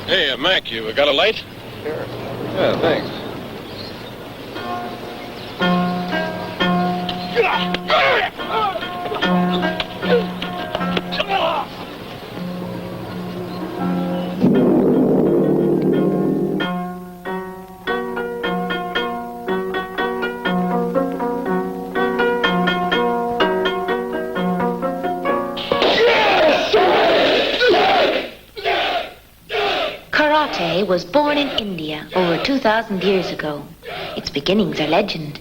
Hey, Mac, you got a light? Sure. Yeah, thanks. Karate was born in India over 2,000 years ago. Its beginnings are legend.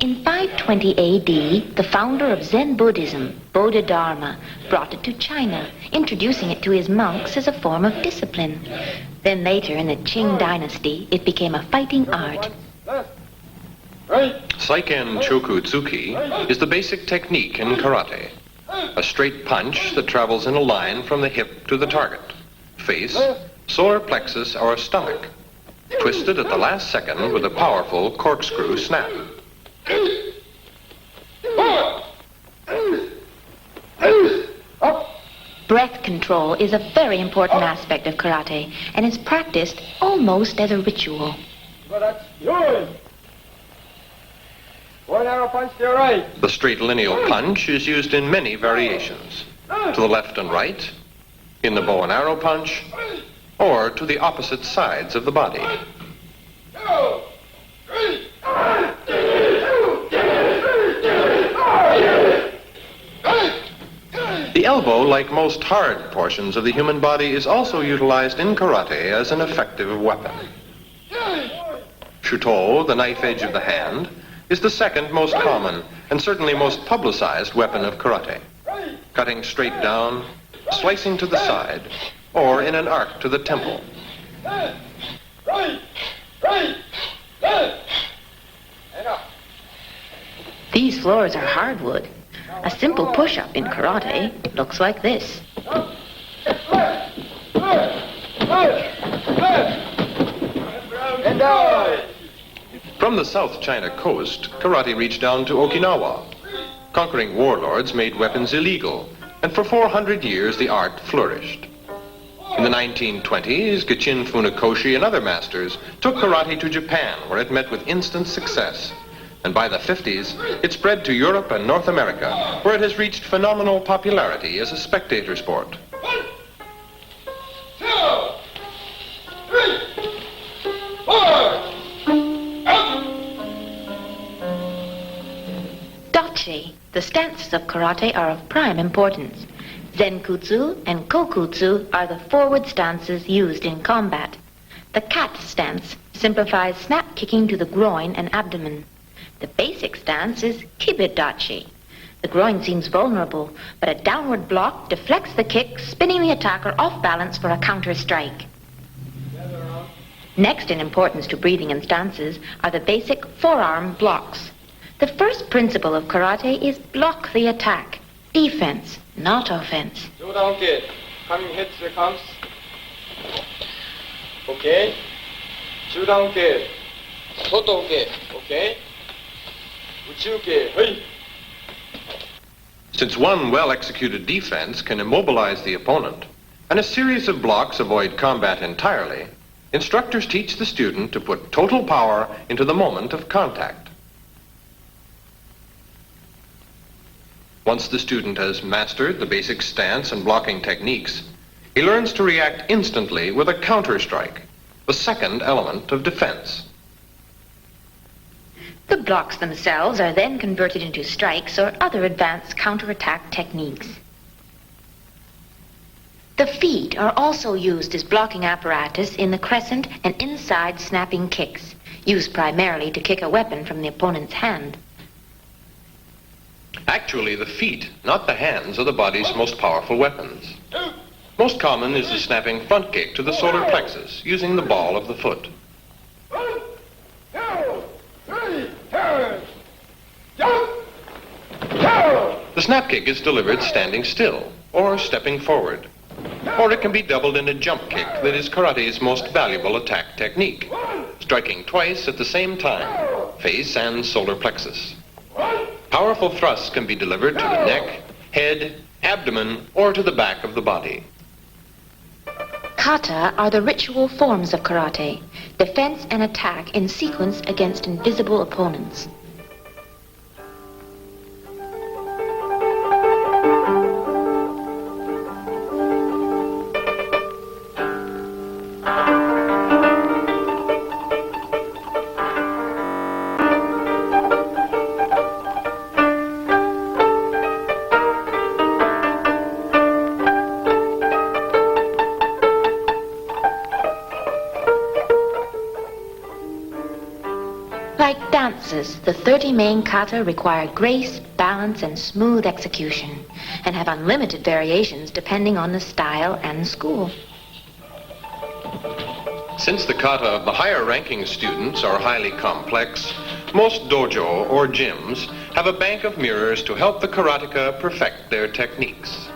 In 520 AD, the founder of Zen Buddhism, Bodhidharma, brought it to China, introducing it to his monks as a form of discipline. Then later, in the Qing dynasty, it became a fighting art. Seiken Chokutsuki is the basic technique in karate. A straight punch that travels in a line from the hip to the target. Face, solar plexus, or stomach. Twisted at the last second with a powerful corkscrew snap. Breath control is a very important aspect of karate and is practiced almost as a ritual. One arrow punch to your right. The straight lineal punch is used in many variations. To the left and right, in the bow and arrow punch, or to the opposite sides of the body. The elbow, like most hard portions of the human body, is also utilized in karate as an effective weapon. Shuto, the knife edge of the hand, is the second most common and certainly most publicized weapon of karate. Cutting straight down, slicing to the side, or in an arc to the temple. These floors are hardwood. A simple push-up in karate looks like this. From the South China coast, karate reached down to Okinawa. Conquering warlords made weapons illegal, and for 400 years the art flourished. In the 1920s, Gichin Funakoshi and other masters took karate to Japan, where it met with instant success. And by the 50s, it spread to Europe and North America, where it has reached phenomenal popularity as a spectator sport. 1, 2, 3, 4. Dachi, the stances of karate, are of prime importance. Zenkutsu and Kokutsu are the forward stances used in combat. The cat stance simplifies snap kicking to the groin and abdomen. The basic stance is Kibidachi. The groin seems vulnerable, but a downward block deflects the kick, spinning the attacker off balance for a counter strike. Next in importance to breathing and stances are the basic forearm blocks. The first principle of karate is block the attack. Defense, not offense. Coming hits here comes. Okay. Shoodown kick. Toto kick. Okay. Uchu kick. Hey. Since one well-executed defense can immobilize the opponent, and a series of blocks avoid combat entirely, instructors teach the student to put total power into the moment of contact. Once the student has mastered the basic stance and blocking techniques, he learns to react instantly with a counter-strike, the second element of defense. The blocks themselves are then converted into strikes or other advanced counterattack techniques. The feet are also used as blocking apparatus in the crescent and inside snapping kicks, used primarily to kick a weapon from the opponent's hand. Actually, the feet, not the hands, are the body's most powerful weapons. Most common is the snapping front kick to the solar plexus, using the ball of the foot. 1, 2, 3, turn. Jump. Turn. The snap kick is delivered standing still, or stepping forward. Or it can be doubled in a jump kick that is karate's most valuable attack technique, striking twice at the same time, face and solar plexus. Powerful thrusts can be delivered to the neck, head, abdomen, or to the back of the body. Kata are the ritual forms of karate, defense and attack in sequence against invisible opponents. Like dances, the 30 main kata require grace, balance, and smooth execution, and have unlimited variations depending on the style and school. Since the kata of the higher-ranking students are highly complex, most dojo or gyms have a bank of mirrors to help the karateka perfect their techniques.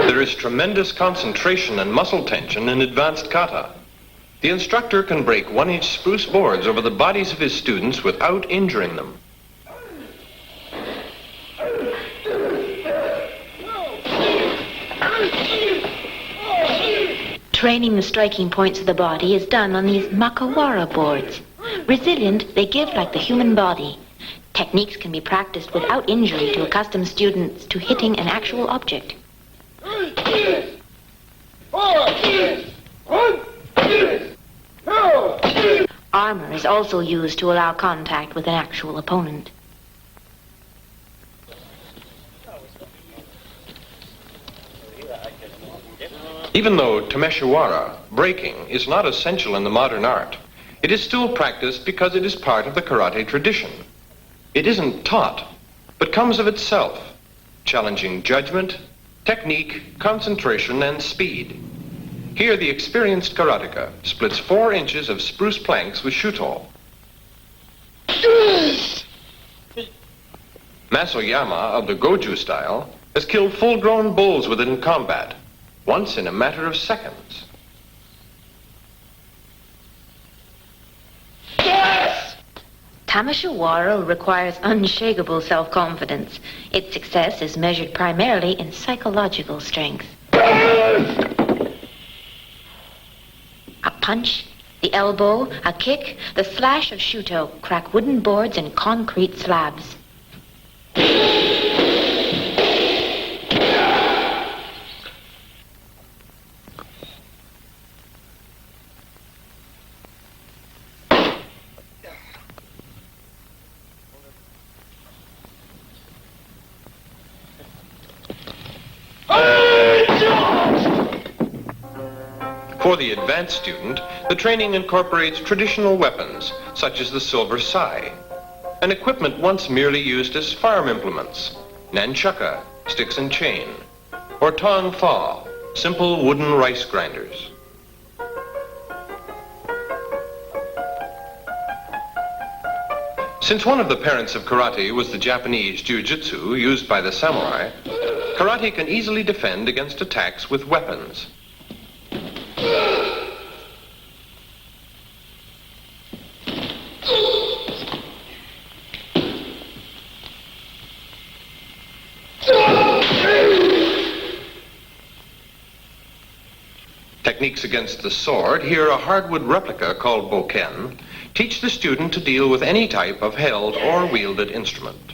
There is tremendous concentration and muscle tension in advanced kata. The instructor can break 1-inch spruce boards over the bodies of his students without injuring them. Training the striking points of the body is done on these makawara boards. Resilient, they give like the human body. Techniques can be practiced without injury to accustom students to hitting an actual object. Armor is also used to allow contact with an actual opponent. Even though tameshiwara, breaking, is not essential in the modern art, it is still practiced because it is part of the karate tradition. It isn't taught, but comes of itself, challenging judgment, technique, concentration, and speed. Here, the experienced karateka splits 4 inches of spruce planks with shuto. Masoyama, of the Goju style, has killed full-grown bulls with it in combat, once in a matter of seconds. Tameshiwara requires unshakable self-confidence. Its success is measured primarily in psychological strength. A punch, the elbow, a kick, the slash of shuto crack wooden boards and concrete slabs. For the advanced student, the training incorporates traditional weapons, such as the silver sai, an equipment once merely used as farm implements, nunchaka, sticks and chain, or tong fa, simple wooden rice grinders. Since one of the parents of karate was the Japanese jiu-jitsu used by the samurai, karate can easily defend against attacks with weapons. Techniques against the sword, here a hardwood replica called boken, teach the student to deal with any type of held or wielded instrument.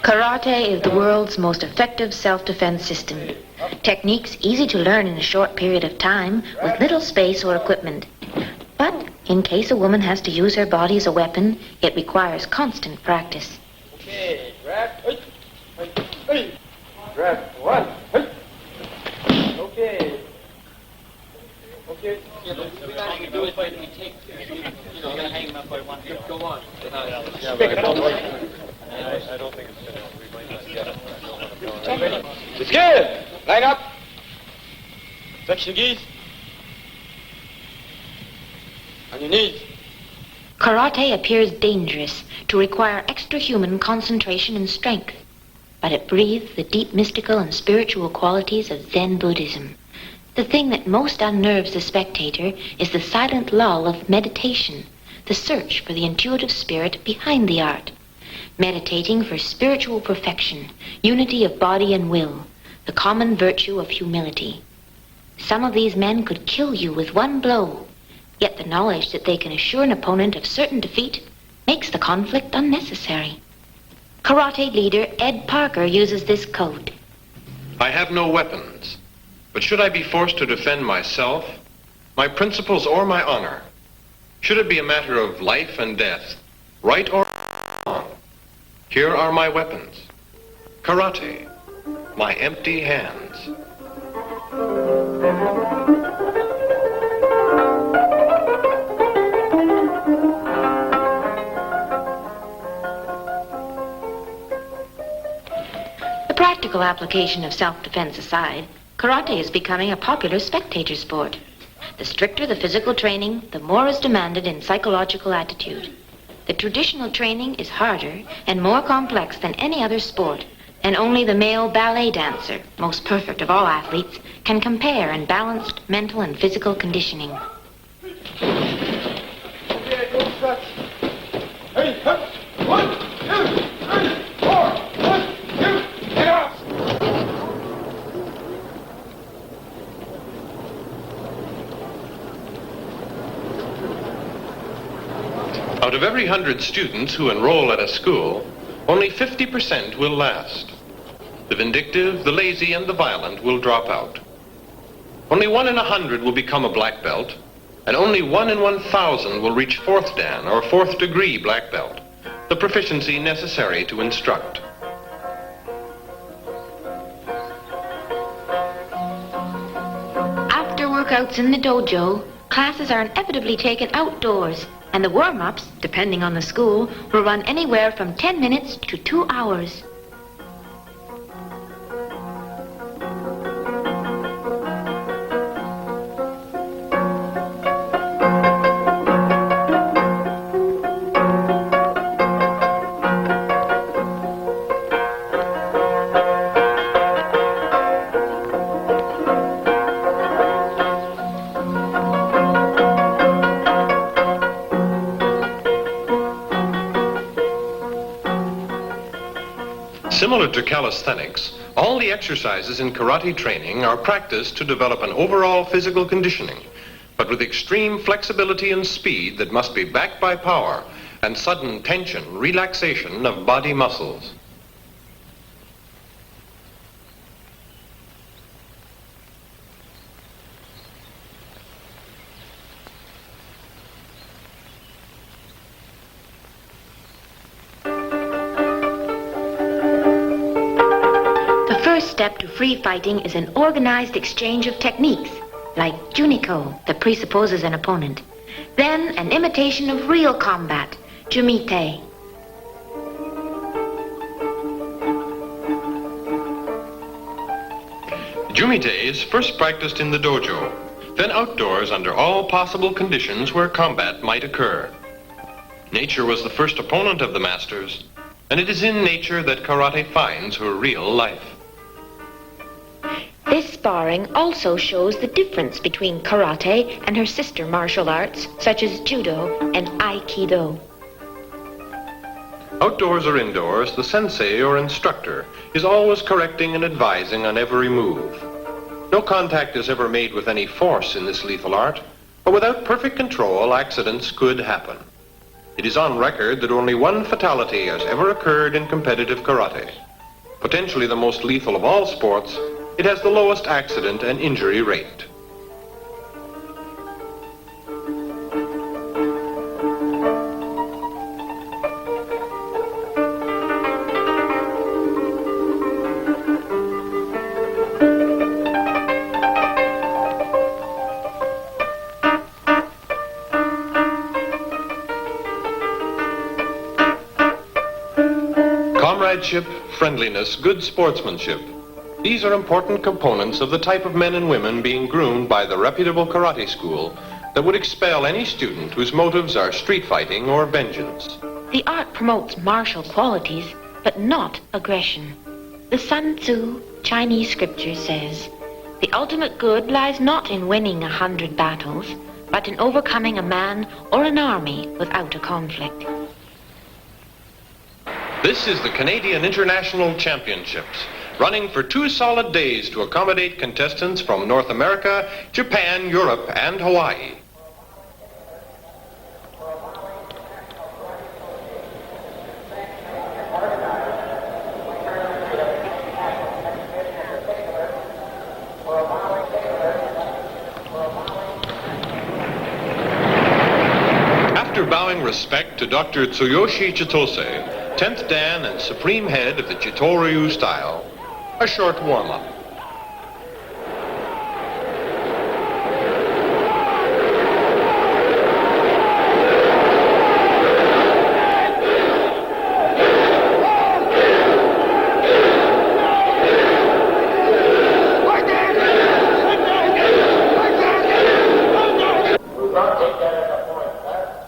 Karate is the world's most effective self-defense system. Techniques easy to learn in a short period of time with little space or equipment. But in case a woman has to use her body as a weapon, it requires constant practice. Okay, grab. Grab. 1. Okay. Scared! Line up! Touch the geese. On your knees. Karate appears dangerous, to require extra-human concentration and strength, but it breathes the deep mystical and spiritual qualities of Zen Buddhism. The thing that most unnerves the spectator is the silent lull of meditation, the search for the intuitive spirit behind the art. Meditating for spiritual perfection, unity of body and will, the common virtue of humility. Some of these men could kill you with one blow, yet the knowledge that they can assure an opponent of certain defeat makes the conflict unnecessary. Karate leader Ed Parker uses this code. I have no weapons, but should I be forced to defend myself, my principles, or my honor, should it be a matter of life and death, right or wrong, here are my weapons. Karate, my empty hands. The practical application of self-defense aside, karate is becoming a popular spectator sport. The stricter the physical training, the more is demanded in psychological attitude. The traditional training is harder and more complex than any other sport, and only the male ballet dancer, most perfect of all athletes, can compare in balanced mental and physical conditioning. Okay, go stretch. Hey, hup. 1, 2, 3, 4. 1, 2, get off. Out of every 100 students who enroll at a school, only 50% will last. The vindictive, the lazy, and the violent will drop out. Only 1 in 100 will become a black belt, and only 1 in 1,000 will reach 4th Dan or 4th degree black belt, the proficiency necessary to instruct. After workouts in the dojo, classes are inevitably taken outdoors, and the warm-ups, depending on the school, will run anywhere from 10 minutes to 2 hours. Similar to calisthenics, all the exercises in karate training are practiced to develop an overall physical conditioning, but with extreme flexibility and speed that must be backed by power and sudden tension, relaxation of body muscles. The first step to free fighting is an organized exchange of techniques, like juniko, that presupposes an opponent. Then an imitation of real combat, jumite. Jumite is first practiced in the dojo, then outdoors under all possible conditions where combat might occur. Nature was the first opponent of the masters, and it is in nature that karate finds her real life. This sparring also shows the difference between karate and her sister martial arts, such as judo and aikido. Outdoors or indoors, the sensei or instructor is always correcting and advising on every move. No contact is ever made with any force in this lethal art, but without perfect control, accidents could happen. It is on record that only 1 fatality has ever occurred in competitive karate. Potentially the most lethal of all sports, it has the lowest accident and injury rate. friendship, friendliness, good sportsmanship. These are important components of the type of men and women being groomed by the reputable karate school that would expel any student whose motives are street fighting or vengeance. The art promotes martial qualities, but not aggression. The Sun Tzu Chinese scripture says, "The ultimate good lies not in winning 100 battles, but in overcoming a man or an army without a conflict." This is the Canadian International Championships, running for 2 solid days to accommodate contestants from North America, Japan, Europe, and Hawaii. After bowing respect to Dr. Tsuyoshi Chitose, 10th Dan and supreme head of the Chitoryu style, a short warm-up.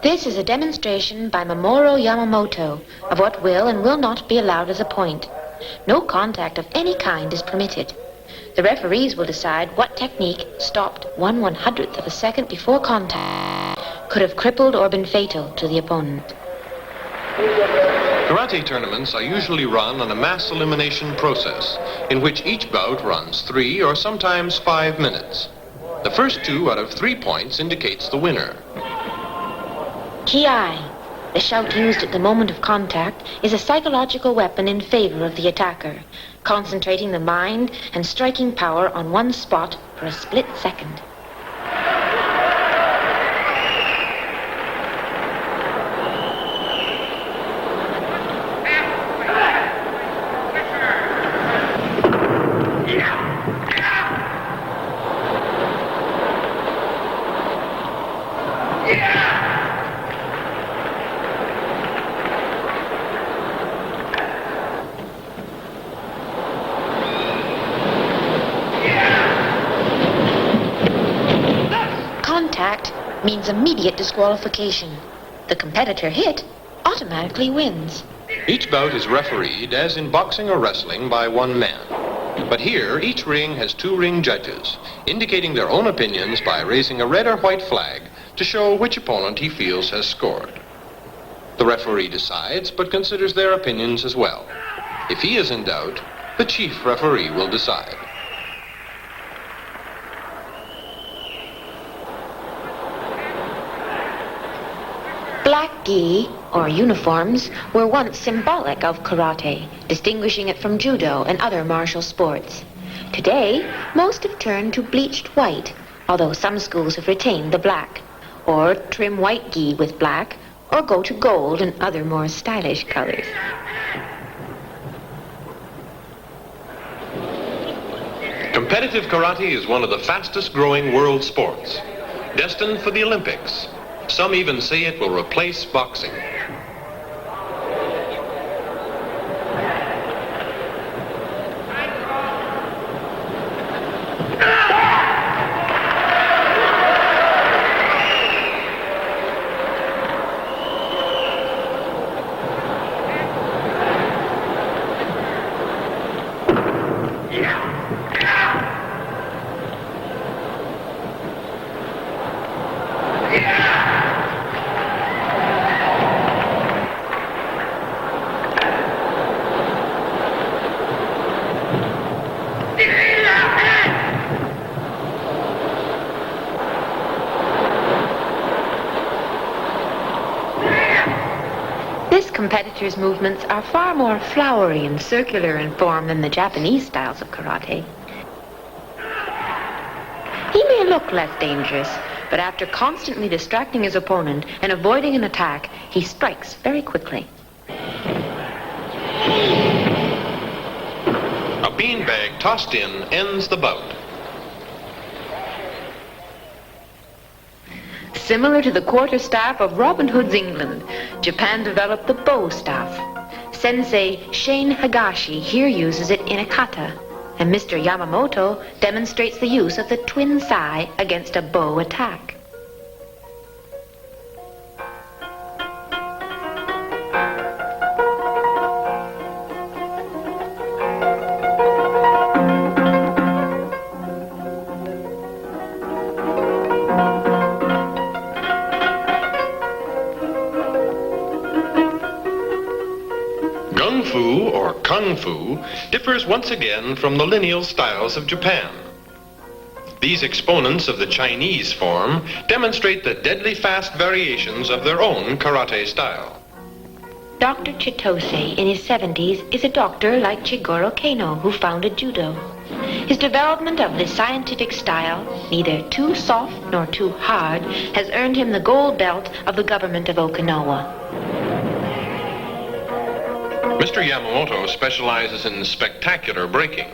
This is a demonstration by Mamoru Yamamoto of what will and will not be allowed as a point. No contact of any kind is permitted. The referees will decide what technique, stopped 1/100th of a second before contact, could have crippled or been fatal to the opponent. Karate tournaments are usually run on a mass elimination process, in which each bout runs 3 or sometimes 5 minutes. The first 2 out of 3 points indicates the winner. Ki-ai, the shout used at the moment of contact, is a psychological weapon in favor of the attacker, concentrating the mind and striking power on one spot for a split second. Contact means immediate disqualification. The competitor hit automatically wins. Each bout is refereed, as in boxing or wrestling, by one man. But here, each ring has 2 ring judges, indicating their own opinions by raising a red or white flag to show which opponent he feels has scored. The referee decides, but considers their opinions as well. If he is in doubt, the chief referee will decide. Black gi, or uniforms, were once symbolic of karate, distinguishing it from judo and other martial sports. Today, most have turned to bleached white, although some schools have retained the black, or trim white gi with black, or go to gold and other more stylish colors. Competitive karate is one of the fastest growing world sports, destined for the Olympics. Some even say it will replace boxing. This competitor's movements are far more flowery and circular in form than the Japanese styles of karate. He may look less dangerous, but after constantly distracting his opponent and avoiding an attack, he strikes very quickly. A beanbag tossed in ends the bout. Similar to the quarterstaff of Robin Hood's England, Japan developed the bow staff. Sensei Shane Higashi here uses it in a kata, and Mr. Yamamoto demonstrates the use of the twin sai against a bow attack. Gung Fu, or Kung Fu, differs once again from the lineal styles of Japan. These exponents of the Chinese form demonstrate the deadly fast variations of their own karate style. Dr. Chitose, in his 70s, is a doctor like Chigoro Kano, who founded judo. His development of this scientific style, neither too soft nor too hard, has earned him the gold belt of the government of Okinawa. Mr. Yamamoto specializes in spectacular breaking.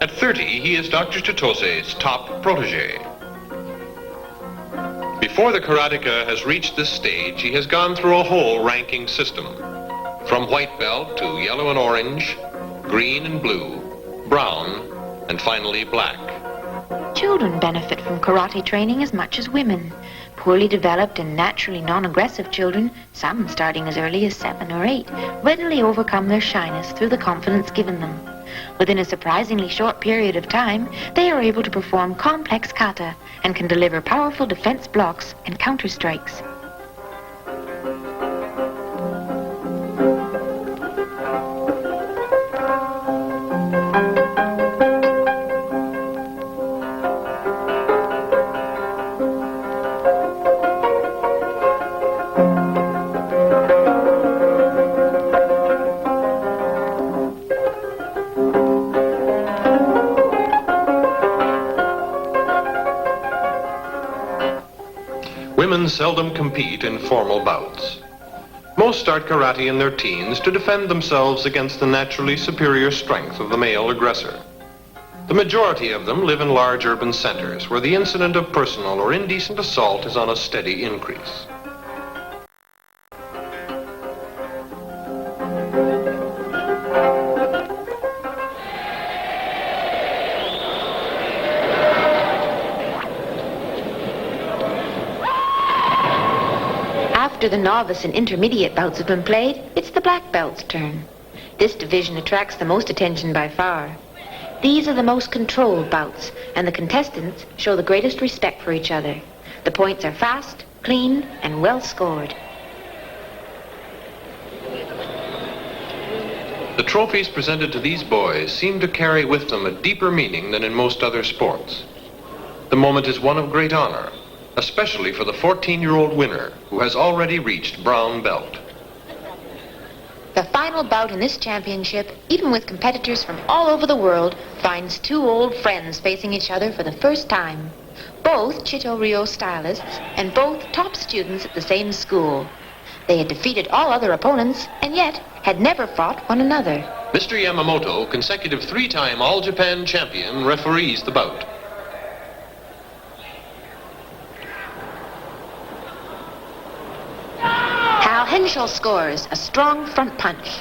At 30, he is Dr. Chitose's top protege. Before the karateka has reached this stage, he has gone through a whole ranking system. From white belt to yellow and orange, green and blue, brown, and finally black. Children benefit from karate training as much as women. Poorly developed and naturally non-aggressive children, some starting as early as 7 or 8, readily overcome their shyness through the confidence given them. Within a surprisingly short period of time, they are able to perform complex kata and can deliver powerful defense blocks and counter-strikes. Women seldom compete in formal bouts. Most start karate in their teens to defend themselves against the naturally superior strength of the male aggressor. The majority of them live in large urban centers where the incident of personal or indecent assault is on a steady increase. After the novice and intermediate bouts have been played, it's the black belt's turn. This division attracts the most attention by far. These are the most controlled bouts, and the contestants show the greatest respect for each other. The points are fast, clean, and well scored. The trophies presented to these boys seem to carry with them a deeper meaning than in most other sports. The moment is one of great honor, especially for the 14-year-old winner who has already reached brown belt. The final bout in this championship, even with competitors from all over the world, finds two old friends facing each other for the first time. Both Chito-Ryo stylists and both top students at the same school. They had defeated all other opponents and yet had never fought one another. Mr. Yamamoto, consecutive 3-time All-Japan champion, referees the bout. Hal Henschel scores a strong front punch.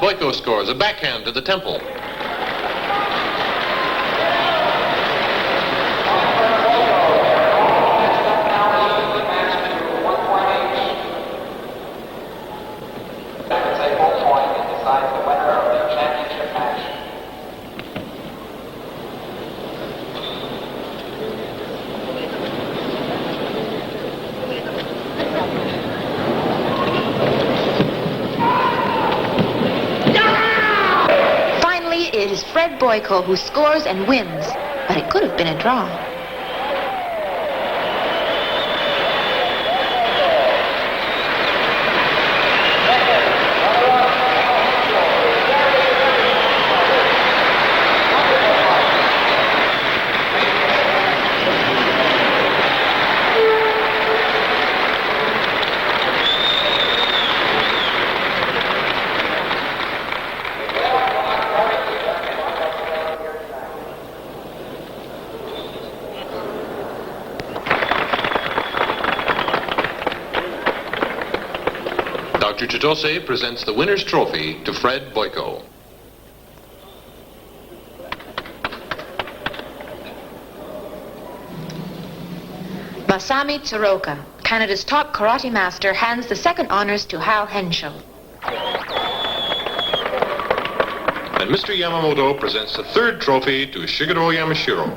Boyko scores a backhand to the temple. Boyko who scores and wins, but it could have been a draw. Dr. Chitose presents the winner's trophy to Fred Boyko. Masami Tsuroka, Canada's top karate master, hands the second honors to Hal Henshaw. And Mr. Yamamoto presents the third trophy to Shigeru Yamashiro.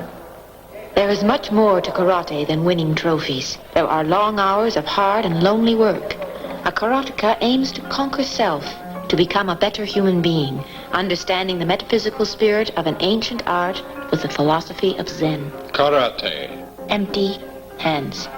There is much more to karate than winning trophies. There are long hours of hard and lonely work. A karateka aims to conquer self, to become a better human being, understanding the metaphysical spirit of an ancient art with the philosophy of Zen. Karate. Empty hands.